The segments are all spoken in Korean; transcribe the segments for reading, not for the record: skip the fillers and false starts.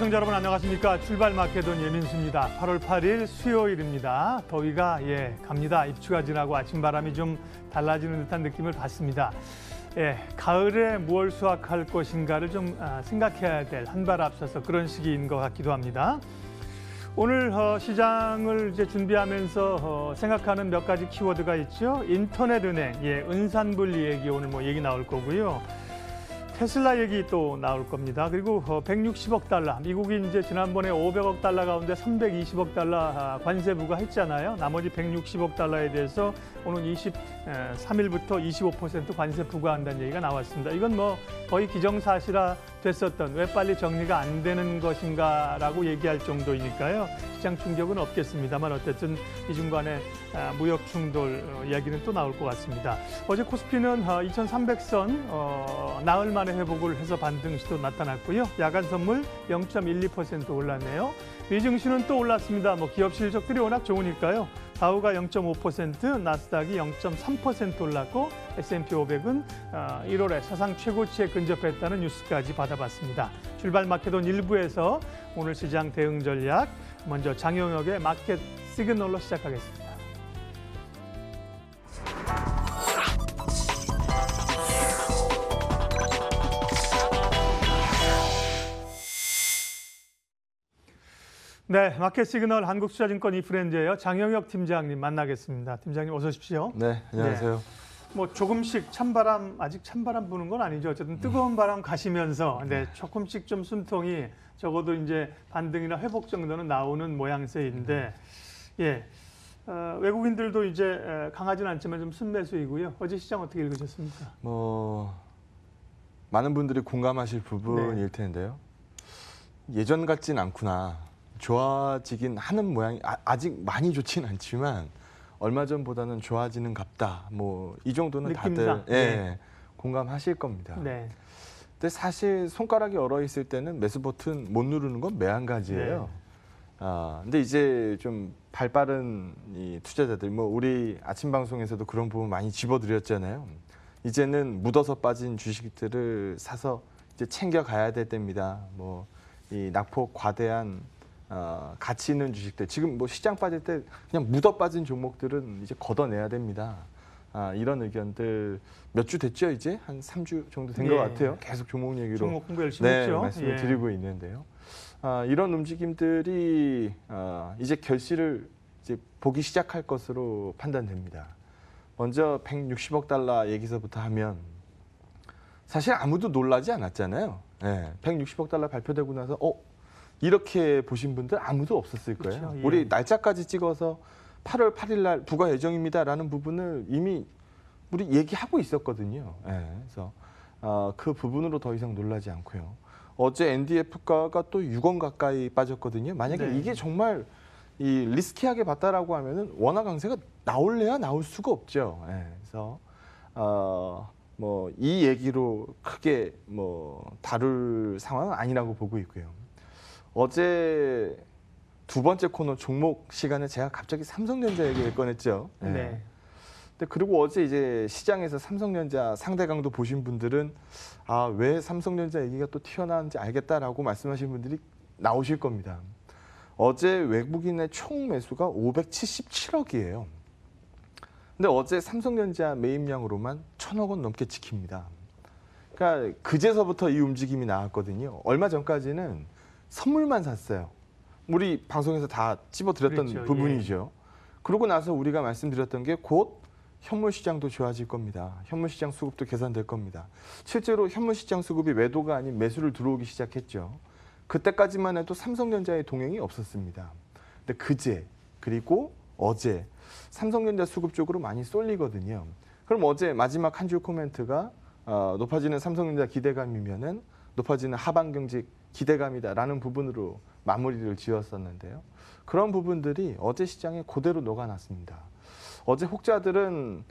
시청자 여러분 안녕하십니까. 출발 마케돈 예민수입니다. 8월 8일 수요일입니다. 더위가 갑니다. 입추가 지나고 아침바람이 좀 달라지는 듯한 느낌을 받습니다. 가을에 무엇을 수확할 것인가를 좀 생각해야 될 한 발 앞서서 그런 시기인 것 같기도 합니다. 오늘 시장을 이제 준비하면서 생각하는 몇 가지 키워드가 있죠. 인터넷은행, 은산불 얘기 오늘 얘기 나올 거고요. 테슬라 얘기 또 나올 겁니다. 그리고 160억 달러, 미국이 이제 지난번에 500억 달러 가운데 320억 달러 관세 부과했잖아요. 나머지 160억 달러에 대해서 오늘 23일부터 25% 관세 부과한다는 얘기가 나왔습니다. 이건 거의 기정사실화 됐었던 왜 빨리 정리가 안 되는 것인가라고 얘기할 정도이니까요. 시장 충격은 없겠습니다만 어쨌든 미중 간의 무역 충돌 이야기는 또 나올 것 같습니다. 어제 코스피는 2300선 나흘 만에 회복을 해서 반등 시도 나타났고요. 야간 선물 0.12% 올랐네요. 미증시는 또 올랐습니다. 기업 실적들이 워낙 좋으니까요. 다우가 0.5%, 나스닥이 0.3% 올랐고 S&P 500은 1월에 사상 최고치에 근접했다는 뉴스까지 받아봤습니다. 출발 마케돈 1부에서 오늘 시장 대응 전략, 먼저 장영혁의 마켓 시그널로 시작하겠습니다. 네, 마켓 시그널 한국투자증권 이프렌즈예요. 장영혁 팀장님 만나겠습니다. 팀장님 어서 오십시오. 네, 안녕하세요. 조금씩 아직 찬바람 부는 건 아니죠. 어쨌든 뜨거운 바람 가시면서 조금씩 좀 숨통이 적어도 이제 반등이나 회복 정도는 나오는 모양새인데 외국인들도 이제 강하지는 않지만 좀 순매수이고요. 어제 시장 어떻게 읽으셨습니까? 많은 분들이 공감하실 부분일 텐데요. 예전 같진 않구나. 좋아지긴 하는 모양이 아직 많이 좋진 않지만 얼마 전보다는 좋아지는 갑다. 이 정도는 느낌상. 다들 공감하실 겁니다. 네. 근데 사실 손가락이 얼어 있을 때는 매수 버튼 못 누르는 건 매한가지예요. 근데 이제 좀 발빠른 이 투자자들, 우리 아침 방송에서도 그런 부분 많이 집어드렸잖아요. 이제는 묻어서 빠진 주식들을 사서 이제 챙겨 가야 될 때입니다. 이 낙폭 과대한 가치 있는 주식들, 지금 시장 빠질 때 그냥 묻어 빠진 종목들은 이제 걷어내야 됩니다. 이런 의견들 몇 주 됐죠, 이제 한 3주 정도 된 것 같아요. 계속 종목 얘기로 종목 공부 열심히 했죠. 말씀을 드리고 있는데요. 이런 움직임들이 이제 결실을 이제 보기 시작할 것으로 판단됩니다. 먼저 160억 달러 얘기서부터 하면 사실 아무도 놀라지 않았잖아요. 160억 달러 발표되고 나서 이렇게 보신 분들 아무도 없었을 거예요. 그렇죠, 우리 날짜까지 찍어서 8월 8일 날 부과 예정입니다라는 부분을 이미 우리 얘기하고 있었거든요. 그래서 그 부분으로 더 이상 놀라지 않고요. 어제 NDF가가 또 6원 가까이 빠졌거든요. 만약에 이게 정말 이 리스키하게 봤다라고 하면은 원화 강세가 나올래야 나올 수가 없죠. 그래서 이 얘기로 크게 다룰 상황은 아니라고 보고 있고요. 어제 두 번째 코너 종목 시간에 제가 갑자기 삼성전자 얘기를 꺼냈죠. 근데 그리고 어제 이제 시장에서 삼성전자 상대 강도 보신 분들은 왜 삼성전자 얘기가 또 튀어나왔는지 알겠다라고 말씀하신 분들이 나오실 겁니다. 어제 외국인의 총 매수가 577억이에요. 근데 어제 삼성전자 매입량으로만 1,000억 원 넘게 찍힙니다. 그러니까 그제서부터 이 움직임이 나왔거든요. 얼마 전까지는 선물만 샀어요. 우리 방송에서 다 찝어드렸던 그렇죠, 부분이죠. 그러고 나서 우리가 말씀드렸던 게 곧 현물시장도 좋아질 겁니다. 현물시장 수급도 개선될 겁니다. 실제로 현물시장 수급이 매도가 아닌 매수를 들어오기 시작했죠. 그때까지만 해도 삼성전자의 동행이 없었습니다. 근데 그제 그리고 어제 삼성전자 수급 쪽으로 많이 쏠리거든요. 그럼 어제 마지막 한 줄 코멘트가 높아지는 삼성전자 기대감이면은 높아지는 하반경직 기대감이다라는 부분으로 마무리를 지었었는데요. 그런 부분들이 어제 시장에 그대로 녹아났습니다. 어제 혹자들은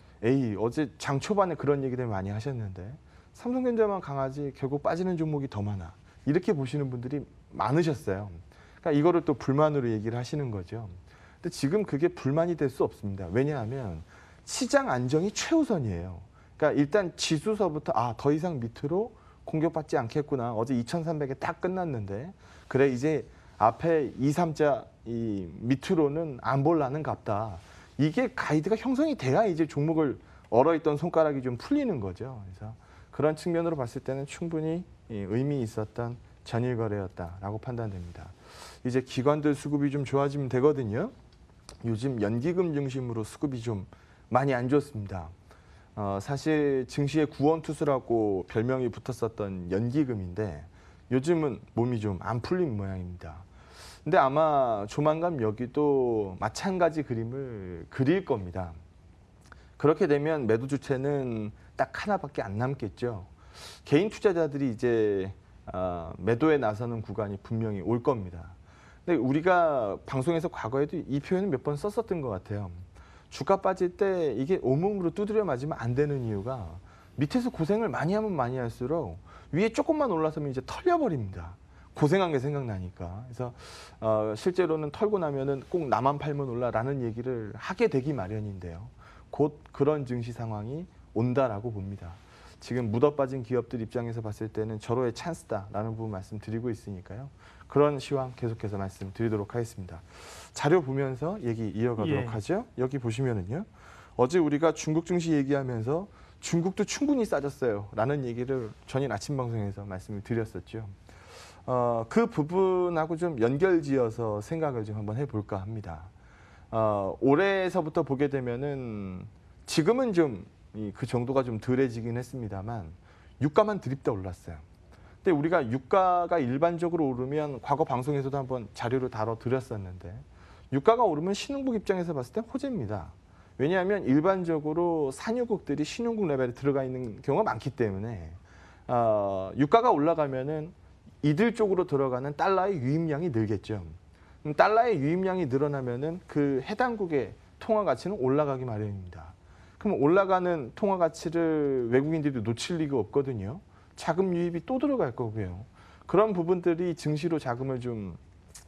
어제 장 초반에 그런 얘기들 많이 하셨는데 삼성전자만 강하지 결국 빠지는 종목이 더 많아. 이렇게 보시는 분들이 많으셨어요. 그러니까 이거를 또 불만으로 얘기를 하시는 거죠. 근데 지금 그게 불만이 될 수 없습니다. 왜냐하면 시장 안정이 최우선이에요. 그러니까 일단 지수서부터 더 이상 밑으로 공격받지 않겠구나. 어제 2,300에 딱 끝났는데 그래 이제 앞에 2, 3자 이 밑으로는 안 볼라는 갑다. 이게 가이드가 형성이 돼야 이제 종목을 얼어있던 손가락이 좀 풀리는 거죠. 그래서 그런 측면으로 봤을 때는 충분히 의미 있었던 전일 거래였다라고 판단됩니다. 이제 기관들 수급이 좀 좋아지면 되거든요. 요즘 연기금 중심으로 수급이 좀 많이 안 좋습니다. 사실 증시의 구원투수라고 별명이 붙었었던 연기금인데 요즘은 몸이 좀 안 풀린 모양입니다. 근데 아마 조만간 여기도 마찬가지 그림을 그릴 겁니다. 그렇게 되면 매도 주체는 딱 하나밖에 안 남겠죠. 개인 투자자들이 이제 매도에 나서는 구간이 분명히 올 겁니다. 근데 우리가 방송에서 과거에도 이 표현을 몇 번 썼었던 것 같아요. 주가 빠질 때 이게 온몸으로 두드려 맞으면 안 되는 이유가 밑에서 고생을 많이 하면 많이 할수록 위에 조금만 올라서면 이제 털려버립니다. 고생한 게 생각나니까. 그래서 실제로는 털고 나면은 꼭 나만 팔면 올라라는 얘기를 하게 되기 마련인데요. 곧 그런 증시 상황이 온다라고 봅니다. 지금 묻어빠진 기업들 입장에서 봤을 때는 절호의 찬스다라는 부분 말씀드리고 있으니까요. 그런 시황 계속해서 말씀드리도록 하겠습니다. 자료 보면서 얘기 이어가도록 하죠. 여기 보시면은요. 어제 우리가 중국 증시 얘기하면서 중국도 충분히 싸졌어요 라는 얘기를 전일 아침 방송에서 말씀을 드렸었죠. 그 부분하고 좀 연결지어서 생각을 좀 한번 해볼까 합니다. 올해에서부터 보게 되면은 지금은 좀 그 정도가 좀 덜해지긴 했습니다만 유가만 드립다 올랐어요. 근데 우리가 유가가 일반적으로 오르면 과거 방송에서도 한번 자료를 다뤄드렸었는데 유가가 오르면 신흥국 입장에서 봤을 때 호재입니다. 왜냐하면 일반적으로 산유국들이 신흥국 레벨에 들어가 있는 경우가 많기 때문에 유가가 올라가면은 이들 쪽으로 들어가는 달러의 유입량이 늘겠죠. 달러의 유입량이 늘어나면은 그 해당국의 통화 가치는 올라가기 마련입니다. 그럼 올라가는 통화 가치를 외국인들이 놓칠 리가 없거든요. 자금 유입이 또 들어갈 거고요. 그런 부분들이 증시로 자금을 좀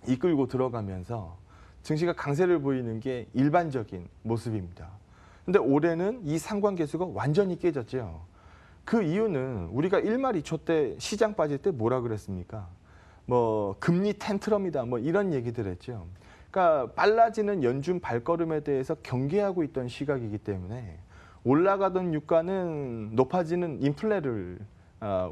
이끌고 들어가면서 증시가 강세를 보이는 게 일반적인 모습입니다. 근데 올해는 이 상관계수가 완전히 깨졌죠. 그 이유는 우리가 1말 2초 때 시장 빠질 때 뭐라 그랬습니까? 뭐 금리 텐트럼이다 뭐 이런 얘기들 했죠. 그러니까 빨라지는 연준 발걸음에 대해서 경계하고 있던 시각이기 때문에 올라가던 유가는 높아지는 인플레를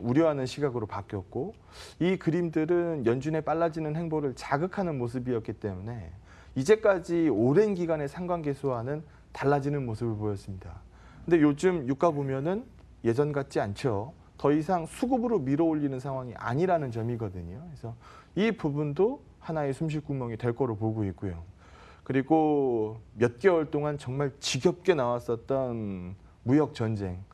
우려하는 시각으로 바뀌었고 이 그림들은 연준의 빨라지는 행보를 자극하는 모습이었기 때문에 이제까지 오랜 기간의 상관계수와는 달라지는 모습을 보였습니다. 근데 요즘 유가 보면은 예전 같지 않죠. 더 이상 수급으로 밀어올리는 상황이 아니라는 점이거든요. 그래서 이 부분도 하나의 숨쉴구멍이 될 거로 보고 있고요. 그리고 몇 개월 동안 정말 지겹게 나왔었던 무역 전쟁,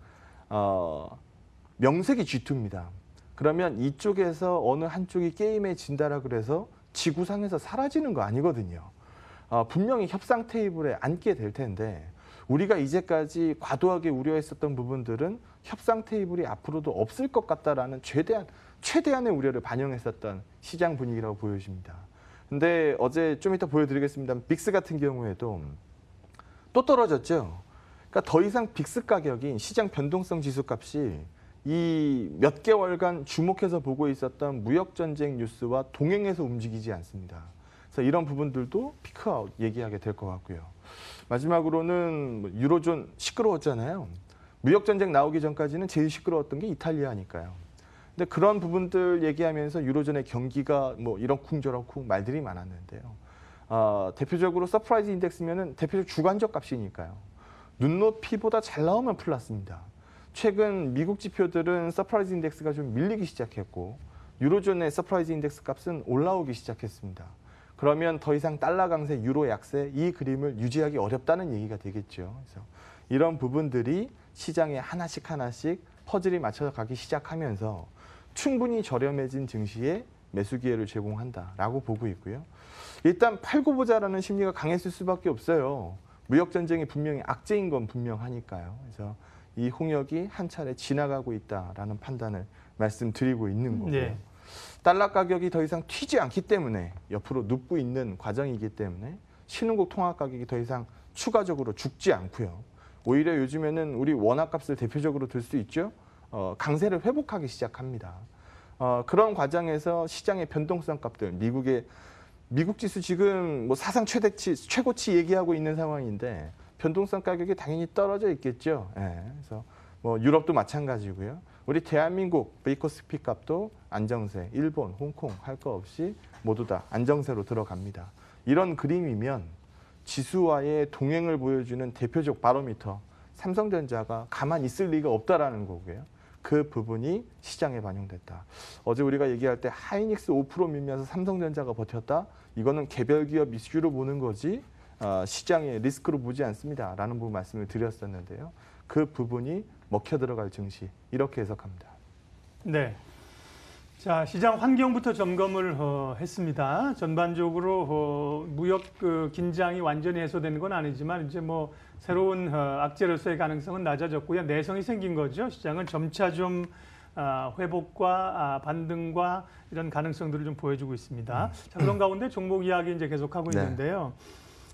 명색이 G2입니다. 그러면 이쪽에서 어느 한쪽이 게임에 진다라 그래서 지구상에서 사라지는 거 아니거든요. 분명히 협상 테이블에 앉게 될 텐데 우리가 이제까지 과도하게 우려했었던 부분들은 협상 테이블이 앞으로도 없을 것 같다라는 최대한의 우려를 반영했었던 시장 분위기라고 보여집니다. 근데 어제 좀 이따 보여드리겠습니다. 빅스 같은 경우에도 또 떨어졌죠. 그러니까 더 이상 빅스 가격인 시장 변동성 지수 값이 이 몇 개월간 주목해서 보고 있었던 무역 전쟁 뉴스와 동행해서 움직이지 않습니다. 그래서 이런 부분들도 피크아웃 얘기하게 될 것 같고요. 마지막으로는 유로존 시끄러웠잖아요. 무역 전쟁 나오기 전까지는 제일 시끄러웠던 게 이탈리아니까요. 근데 그런 부분들 얘기하면서 유로존의 경기가 뭐 이런쿵 저런쿵 말들이 많았는데요. 대표적으로 서프라이즈 인덱스면은 대표적 주관적 값이니까요. 눈높이보다 잘 나오면 플러스입니다. 최근 미국 지표들은 서프라이즈 인덱스가 좀 밀리기 시작했고 유로존의 서프라이즈 인덱스 값은 올라오기 시작했습니다. 그러면 더 이상 달러 강세, 유로 약세 이 그림을 유지하기 어렵다는 얘기가 되겠죠. 그래서 이런 부분들이 시장에 하나씩 퍼즐이 맞춰서 가기 시작하면서 충분히 저렴해진 증시에 매수 기회를 제공한다라고 보고 있고요. 일단 팔고 보자라는 심리가 강했을 수밖에 없어요. 무역 전쟁이 분명히 악재인 건 분명하니까요. 그래서 이 홍역이 한 차례 지나가고 있다라는 판단을 말씀드리고 있는 거고요. 네. 달러 가격이 더 이상 튀지 않기 때문에 옆으로 눕고 있는 과정이기 때문에 신흥국 통화 가격이 더 이상 추가적으로 죽지 않고요. 오히려 요즘에는 우리 원화 값을 대표적으로 들 수 있죠. 강세를 회복하기 시작합니다. 그런 과정에서 시장의 변동성 값들, 미국 지수 지금 뭐 사상 최고치 얘기하고 있는 상황인데 변동성 가격이 당연히 떨어져 있겠죠. 예, 그래서 뭐 유럽도 마찬가지고요. 우리 대한민국 베이커스피 값도 안정세, 일본, 홍콩 할 거 없이 모두 다 안정세로 들어갑니다. 이런 그림이면 지수와의 동행을 보여주는 대표적 바로미터 삼성전자가 가만히 있을 리가 없다라는 거고요. 그 부분이 시장에 반영됐다. 어제 우리가 얘기할 때 하이닉스 5% 밀면서 삼성전자가 버텼다. 이거는 개별 기업 이슈로 보는 거지 시장의 리스크로 보지 않습니다. 라는 부분 말씀을 드렸었는데요. 그 부분이 먹혀 들어갈 증시 이렇게 해석합니다. 네. 자, 시장 환경부터 점검을 했습니다. 전반적으로 무역 긴장이 완전히 해소되는 건 아니지만 이제 뭐 새로운 악재로서의 가능성은 낮아졌고요. 내성이 생긴 거죠. 시장은 점차 좀 회복과 반등과 이런 가능성들을 좀 보여주고 있습니다. 자, 그런 가운데 종목 이야기 이제 계속하고 있는데요.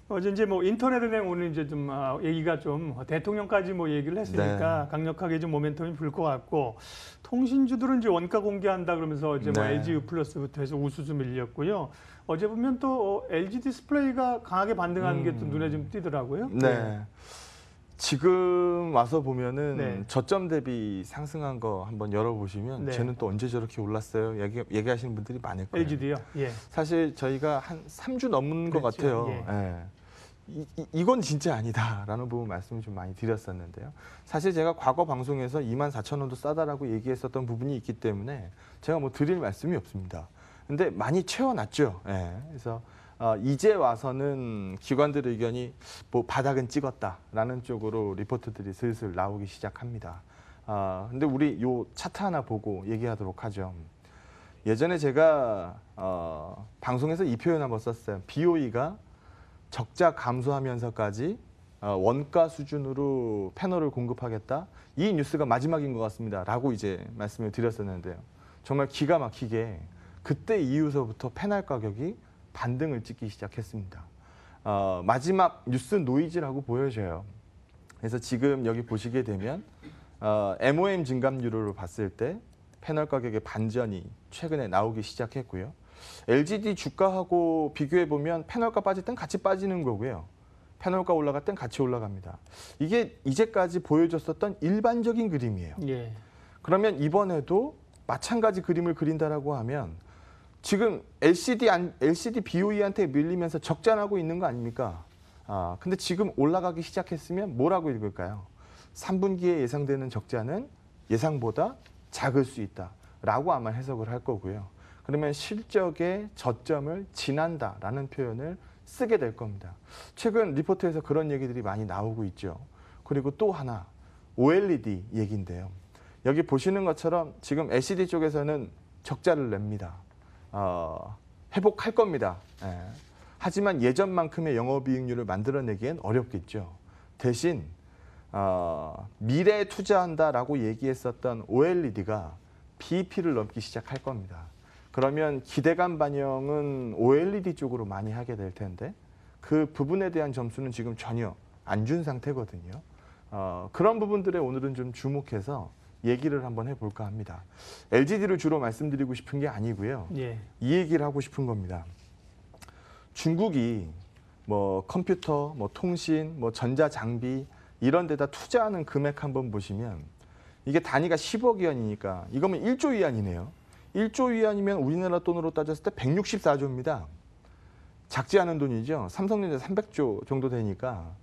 어제 이제 뭐 인터넷은행 오늘 이제 좀 얘기가 좀 대통령까지 뭐 얘기를 했으니까 강력하게 좀 모멘텀이 불 것 같고 통신주들은 이제 원가 공개한다 그러면서 이제 뭐 LG U+부터 해서 우수수 밀렸고요. 어제 보면 또 LG 디스플레이가 강하게 반등하는 게 또 눈에 좀 띄더라고요. 네. 지금 와서 보면은 저점 대비 상승한 거 한번 열어보시면 쟤는 또 언제 저렇게 올랐어요? 얘기하시는 분들이 많을 거예요. LG도요? 예. 사실 저희가 한 3주 넘은 것 같아요. 예. 이건 진짜 아니다라는 부분 말씀을 좀 많이 드렸었는데요. 사실 제가 과거 방송에서 24,000원도 싸다라고 얘기했었던 부분이 있기 때문에 제가 뭐 드릴 말씀이 없습니다. 근데 많이 채워놨죠. 예. 그래서 이제 와서는 기관들 의견이 뭐 바닥은 찍었다라는 쪽으로 리포트들이 슬슬 나오기 시작합니다. 근데 우리 요 차트 하나 보고 얘기하도록 하죠. 예전에 제가 방송에서 이 표현 한번 썼어요. BOE가 적자 감소하면서까지 원가 수준으로 패널을 공급하겠다. 이 뉴스가 마지막인 것 같습니다. 라고 이제 말씀을 드렸었는데요. 정말 기가 막히게 그때 이후서부터 패널 가격이 반등을 찍기 시작했습니다. 마지막 뉴스 노이즈라고 보여져요. 그래서 지금 여기 보시게 되면 MOM 증감률로 봤을 때 패널 가격의 반전이 최근에 나오기 시작했고요. LGD 주가하고 비교해 보면 패널가 빠질 땐 같이 빠지는 거고요. 패널가 올라갈 땐 같이 올라갑니다. 이게 이제까지 보여줬었던 일반적인 그림이에요. 예. 그러면 이번에도 마찬가지 그림을 그린다라고 하면 지금 LCD BOE한테 밀리면서 적자나고 있는 거 아닙니까? 근데 지금 올라가기 시작했으면 뭐라고 읽을까요? 3분기에 예상되는 적자는 예상보다 작을 수 있다라고 아마 해석을 할 거고요. 그러면 실적의 저점을 지난다라는 표현을 쓰게 될 겁니다. 최근 리포트에서 그런 얘기들이 많이 나오고 있죠. 그리고 또 하나 OLED 얘기인데요. 여기 보시는 것처럼 지금 LCD 쪽에서는 적자를 냅니다. 회복할 겁니다. 예. 하지만 예전만큼의 영업이익률을 만들어내기엔 어렵겠죠. 대신 미래에 투자한다라고 얘기했었던 OLED가 BEP를 넘기 시작할 겁니다. 그러면 기대감 반영은 OLED 쪽으로 많이 하게 될 텐데 그 부분에 대한 점수는 지금 전혀 안 준 상태거든요. 그런 부분들에 오늘은 좀 주목해서 얘기를 한번 해볼까 합니다. LGD를 주로 말씀드리고 싶은 게 아니고요. 이 얘기를 하고 싶은 겁니다. 중국이 뭐 컴퓨터, 뭐 통신, 뭐 전자장비 이런 데다 투자하는 금액 한번 보시면 이게 단위가 10억 위안이니까 이거면 1조 위안이네요. 1조 위안이면 우리나라 돈으로 따졌을 때 164조입니다. 작지 않은 돈이죠. 삼성전자 300조 정도 되니까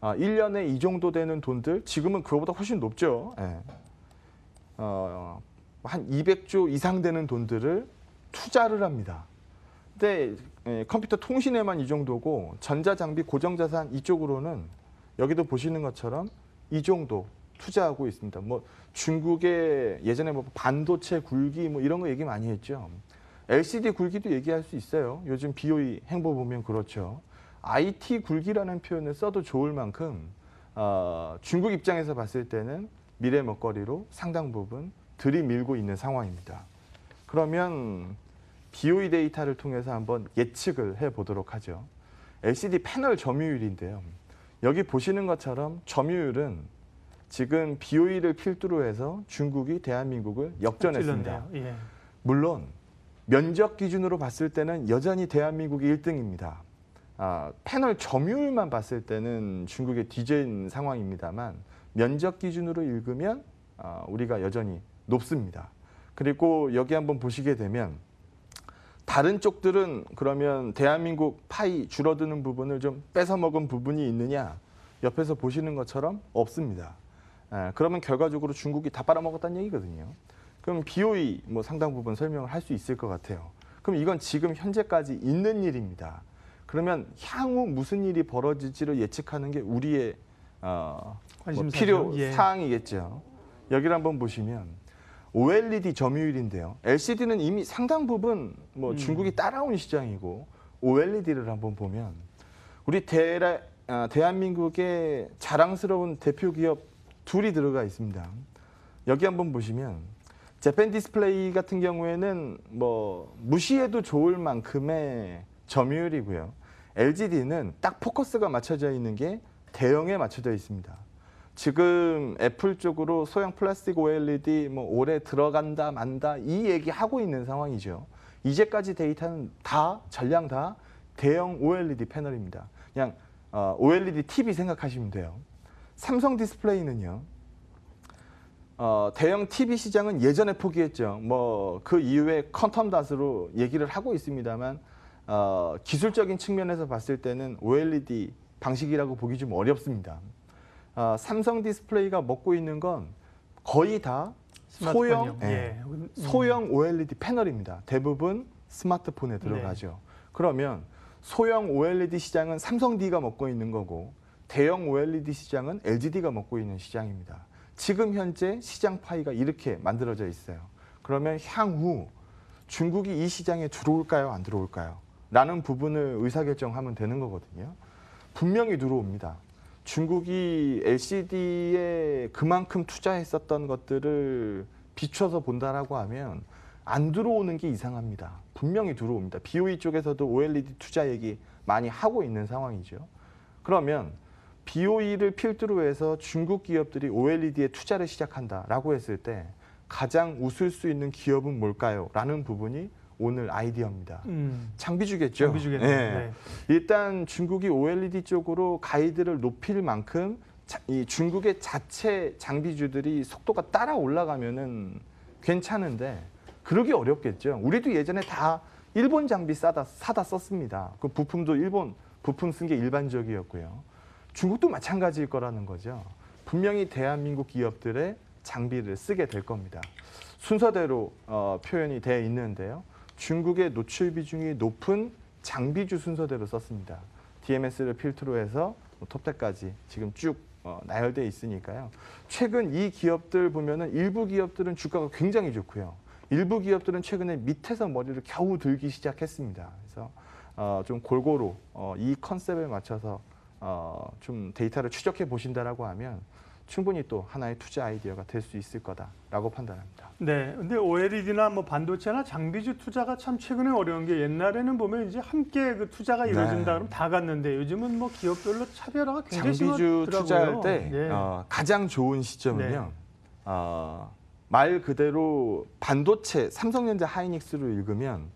1년에 이 정도 되는 돈들 지금은 그거보다 훨씬 높죠. 예. 한 200조 이상 되는 돈들을 투자를 합니다. 근데 컴퓨터 통신에만 이 정도고 전자장비 고정자산 이쪽으로는 여기도 보시는 것처럼 이 정도 투자하고 있습니다. 뭐 중국의 예전에 뭐 반도체 굴기 뭐 이런 거 얘기 많이 했죠. LCD 굴기도 얘기할 수 있어요. 요즘 BOE 행보 보면 그렇죠. IT 굴기라는 표현을 써도 좋을 만큼 중국 입장에서 봤을 때는 미래 먹거리로 상당 부분 들이밀고 있는 상황입니다. 그러면 BOE 데이터를 통해서 한번 예측을 해보도록 하죠. LCD 패널 점유율인데요. 여기 보시는 것처럼 점유율은 지금 BOE를 필두로 해서 중국이 대한민국을 역전했습니다. 예. 물론 면적 기준으로 봤을 때는 여전히 대한민국이 1등입니다. 패널 점유율만 봤을 때는 중국에 뒤진 상황입니다만 면적 기준으로 읽으면 우리가 여전히 높습니다. 그리고 여기 한번 보시게 되면 다른 쪽들은 그러면 대한민국 파이 줄어드는 부분을 좀 뺏어먹은 부분이 있느냐? 옆에서 보시는 것처럼 없습니다. 그러면 결과적으로 중국이 다 빨아먹었다는 얘기거든요. 그럼 BOE 뭐 상당 부분 설명을 할 수 있을 것 같아요. 그럼 이건 지금 현재까지 있는 일입니다. 그러면 향후 무슨 일이 벌어질지를 예측하는 게 우리의 뭐 필요 예. 사항이겠죠. 여기를 한번 보시면 OLED 점유율인데요. LCD는 이미 상당 부분 뭐 중국이 따라온 시장이고 OLED를 한번 보면 우리 대한민국의 자랑스러운 대표 기업 둘이 들어가 있습니다. 여기 한번 보시면 재팬 디스플레이 같은 경우에는 뭐 무시해도 좋을 만큼의 점유율이고요. LGD는 딱 포커스가 맞춰져 있는 게 대형에 맞춰져 있습니다. 지금 애플 쪽으로 소형 플라스틱 OLED 뭐 올해 들어간다 만다 이 얘기 하고 있는 상황이죠. 이제까지 데이터는 다 전량 다 대형 OLED 패널입니다. 그냥 OLED TV 생각하시면 돼요. 삼성 디스플레이는요. 대형 TV 시장은 예전에 포기했죠. 뭐 그 이후에 퀀텀 닷으로 얘기를 하고 있습니다만 기술적인 측면에서 봤을 때는 OLED 방식이라고 보기 좀 어렵습니다. 삼성 디스플레이가 먹고 있는 건 거의 다 소형 OLED 패널입니다. 대부분 스마트폰에 들어가죠. 네. 그러면 소형 OLED 시장은 삼성D가 먹고 있는 거고 대형 OLED 시장은 LGD가 먹고 있는 시장입니다. 지금 현재 시장 파이가 이렇게 만들어져 있어요. 그러면 향후 중국이 이 시장에 들어올까요? 안 들어올까요? 라는 부분을 의사결정하면 되는 거거든요. 분명히 들어옵니다. 중국이 LCD에 그만큼 투자했었던 것들을 비춰서 본다라고 하면 안 들어오는 게 이상합니다. 분명히 들어옵니다. BOE 쪽에서도 OLED 투자 얘기 많이 하고 있는 상황이죠. 그러면 BOE를 필두로 해서 중국 기업들이 OLED에 투자를 시작한다라고 했을 때 가장 웃을 수 있는 기업은 뭘까요? 라는 부분이 오늘 아이디어입니다. 장비주겠죠. 장비주겠네요. 네. 네. 일단 중국이 OLED 쪽으로 가이드를 높일 만큼 이 중국의 자체 장비주들이 속도가 따라 올라가면은 괜찮은데 그러기 어렵겠죠. 우리도 예전에 다 일본 장비 사다 썼습니다. 그 부품도 일본 부품 쓴 게 일반적이었고요. 중국도 마찬가지일 거라는 거죠. 분명히 대한민국 기업들의 장비를 쓰게 될 겁니다. 순서대로 표현이 되어 있는데요. 중국의 노출 비중이 높은 장비주 순서대로 썼습니다. DMS를 필두로 해서 톱텍까지 지금 쭉 나열되어 있으니까요. 최근 이 기업들 보면은 일부 기업들은 주가가 굉장히 좋고요. 일부 기업들은 최근에 밑에서 머리를 겨우 들기 시작했습니다. 그래서 좀 골고루 이 컨셉에 맞춰서 좀 데이터를 추적해 보신다라고 하면 충분히 또 하나의 투자 아이디어가 될 수 있을 거다라고 판단합니다. 네, 근데 OLED나 뭐 반도체나 장비주 투자가 참 최근에 어려운 게 옛날에는 보면 이제 함께 그 투자가 이루어진다 그러면 다 갔는데 요즘은 뭐 기업별로 차별화가 굉장히 장비주 심하더라고요. 투자할 때 네. 가장 좋은 시점은요. 말 그대로 반도체 삼성전자 하이닉스로 읽으면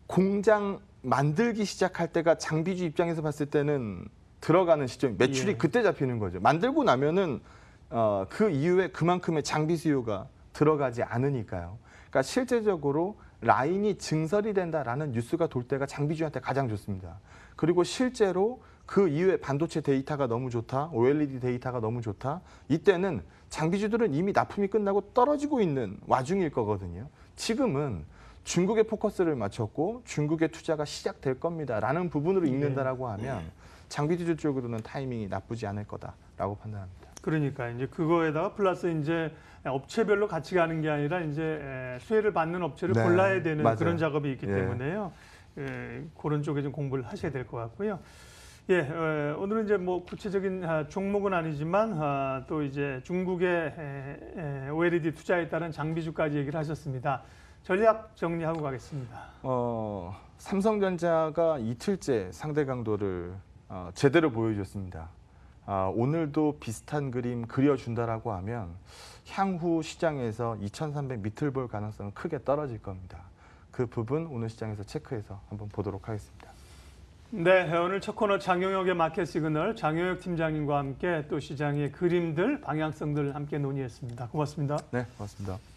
공장 만들기 시작할 때가 장비주 입장에서 봤을 때는 들어가는 시점, 매출이 그때 잡히는 거죠. 만들고 나면은 그 이후에 그만큼의 장비 수요가 들어가지 않으니까요. 그러니까 실제적으로 라인이 증설이 된다라는 뉴스가 돌 때가 장비주한테 가장 좋습니다. 그리고 실제로 그 이후에 반도체 데이터가 너무 좋다, OLED 데이터가 너무 좋다. 이때는 장비주들은 이미 납품이 끝나고 떨어지고 있는 와중일 거거든요. 지금은 중국의 포커스를 맞췄고 중국의 투자가 시작될 겁니다라는 부분으로 읽는다라고 하면 장비주 쪽으로는 타이밍이 나쁘지 않을 거다라고 판단합니다. 그러니까 이제 그거에다가 플러스 이제 업체별로 같이 가는 게 아니라 이제 수혜를 받는 업체를 골라야 되는 맞아요. 그런 작업이 있기 때문에요. 그런 쪽에 좀 공부를 하셔야 될 것 같고요. 오늘은 이제 뭐 구체적인 종목은 아니지만 또 이제 중국의 OLED 투자에 따른 장비주까지 얘기를 하셨습니다. 전략 정리하고 가겠습니다. 삼성전자가 이틀째 상대 강도를 제대로 보여줬습니다. 오늘도 비슷한 그림 그려준다라고 하면 향후 시장에서 2,300 밑을 볼 가능성은 크게 떨어질 겁니다. 그 부분 오늘 시장에서 체크해서 한번 보도록 하겠습니다. 네, 오늘 첫 코너 장영혁의 마켓 시그널 장영혁 팀장님과 함께 또 시장의 그림들, 방향성들 함께 논의했습니다. 고맙습니다. 네, 고맙습니다.